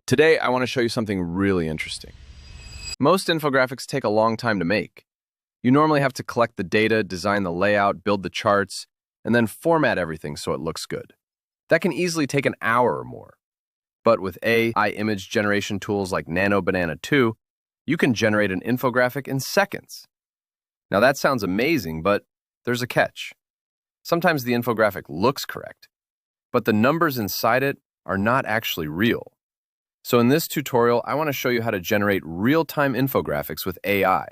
Today, I want to show you something really interesting. Most infographics take a long time to make. You normally have to collect the data, design the layout, build the charts, and then format everything so it looks good. That can easily take an hour or more. But with AI image generation tools like Nano Banana 2, you can generate an infographic in seconds. Now that sounds amazing, but there's a catch. Sometimes the infographic looks correct, but the numbers inside it are not actually real. So in this tutorial, I want to show you how to generate real-time infographics with AI,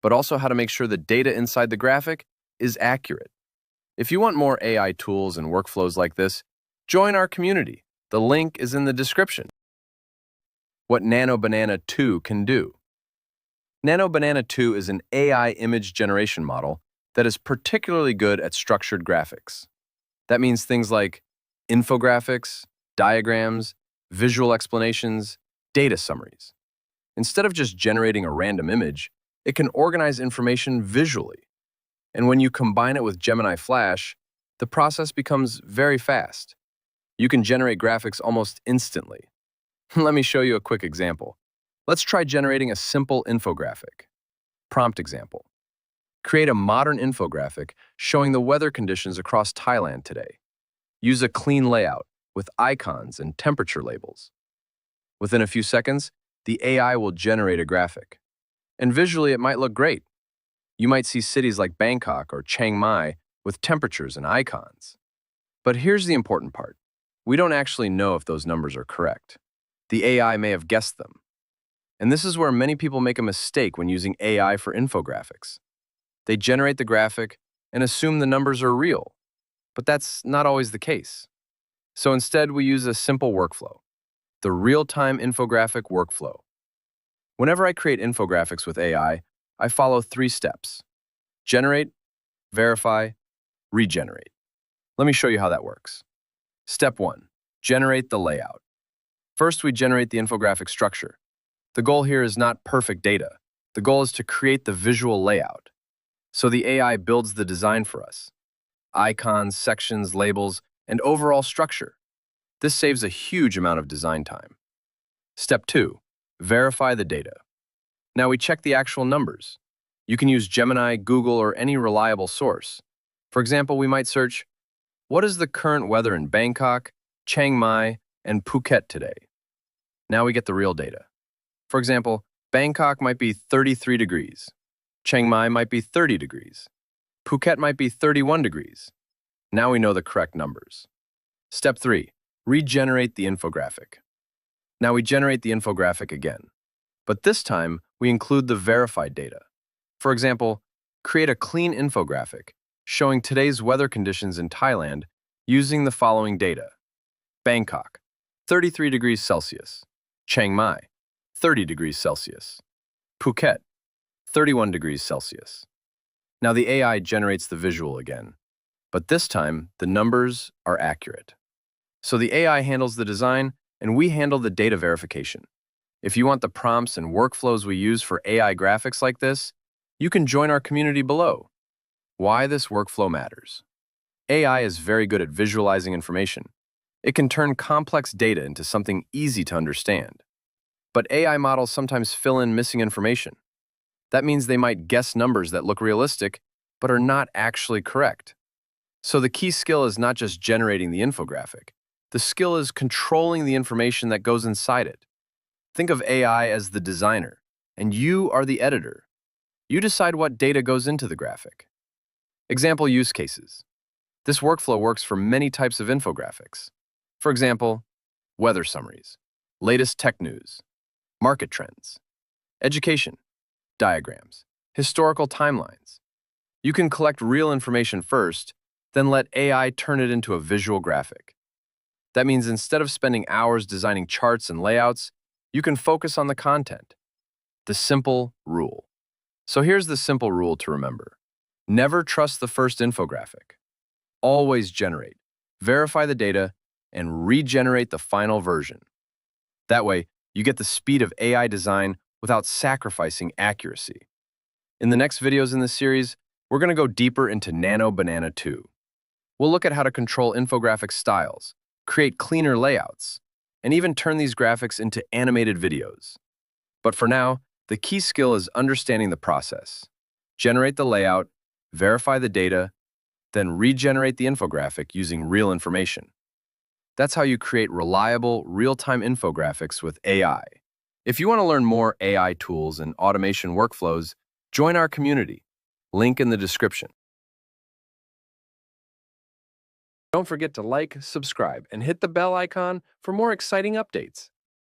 but also how to make sure the data inside the graphic is accurate. If you want more AI tools and workflows like this, join our community. The link is in the description. What Nano Banana 2 can do. Nano Banana 2 is an AI image generation model that is particularly good at structured graphics. That means things like infographics, diagrams, visual explanations, data summaries. Instead of just generating a random image, it can organize information visually. And when you combine it with Gemini Flash, the process becomes very fast. You can generate graphics almost instantly. Let me show you a quick example. Let's try generating a simple infographic. Prompt example. Create a modern infographic showing the weather conditions across Thailand today. Use a clean layout with icons and temperature labels. Within a few seconds, the AI will generate a graphic. And visually, it might look great. You might see cities like Bangkok or Chiang Mai with temperatures and icons. But here's the important part. We don't actually know if those numbers are correct. The AI may have guessed them. And this is where many people make a mistake when using AI for infographics. They generate the graphic and assume the numbers are real. But that's not always the case. So instead, we use a simple workflow, the real-time infographic workflow. Whenever I create infographics with AI, I follow 3 steps: generate, verify, regenerate. Let me show you how that works. Step 1, generate the layout. First, we generate the infographic structure. The goal here is not perfect data. The goal is to create the visual layout. So the AI builds the design for us: icons, sections, labels, and overall structure. This saves a huge amount of design time. Step 2, verify the data. Now we check the actual numbers. You can use Gemini, Google, or any reliable source. For example, we might search, what is the current weather in Bangkok, Chiang Mai, and Phuket today? Now we get the real data. For example, Bangkok might be 33 degrees. Chiang Mai might be 30 degrees. Phuket might be 31 degrees. Now we know the correct numbers. Step 3, regenerate the infographic. Now we generate the infographic again, but this time we include the verified data. For example, create a clean infographic showing today's weather conditions in Thailand using the following data: Bangkok, 33 degrees Celsius. Chiang Mai, 30 degrees Celsius. Phuket, 31 degrees Celsius. Now the AI generates the visual again, but this time the numbers are accurate. So the AI handles the design and we handle the data verification. If you want the prompts and workflows we use for AI graphics like this, you can join our community below. Why this workflow matters. AI is very good at visualizing information. It can turn complex data into something easy to understand. But AI models sometimes fill in missing information. That means they might guess numbers that look realistic, but are not actually correct. So the key skill is not just generating the infographic. The skill is controlling the information that goes inside it. Think of AI as the designer, and you are the editor. You decide what data goes into the graphic. Example use cases. This workflow works for many types of infographics. For example, weather summaries, latest tech news, market trends, education, diagrams, historical timelines. You can collect real information first, then let AI turn it into a visual graphic. That means instead of spending hours designing charts and layouts, you can focus on the content. The simple rule. So here's the simple rule to remember. Never trust the first infographic. Always generate, verify the data, and regenerate the final version. That way, you get the speed of AI design without sacrificing accuracy. In the next videos in this series, we're going to go deeper into Nano Banana 2. We'll look at how to control infographic styles, create cleaner layouts, and even turn these graphics into animated videos. But for now, the key skill is understanding the process. Generate the layout, verify the data, then regenerate the infographic using real information. That's how you create reliable, real-time infographics with AI. If you want to learn more AI tools and automation workflows, join our community. Link in the description. Don't forget to like, subscribe, and hit the bell icon for more exciting updates.